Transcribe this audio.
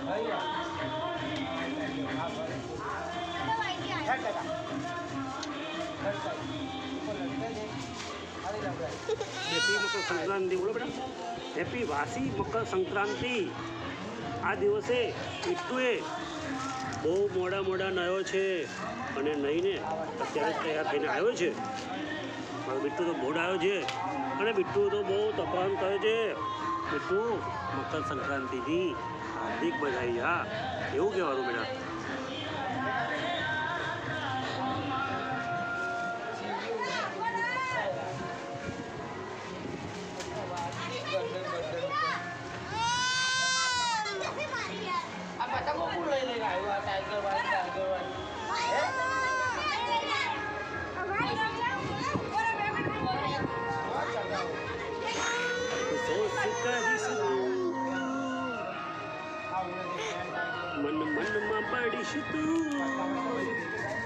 happy Makar Sankranti બોલો બેટા happy વાસી મકર સંક્રાંતિ આ દિવસે બિટ્ટુએ બહુ મોડા નયો છે અને નહીને અત્યારે જ તૈયાર થઈને આવ્યો છે મારો બિટ્ટુ તો મોડા આવ્યો છે અને બિટ્ટુ તો બહુ તપાસ કરે છે બિટ્ટુ મકર સંક્રાંતિથી હાર્દિક બધાઈ હા એવું કહેવાનું બેટા મન મનમાં પડીશ તું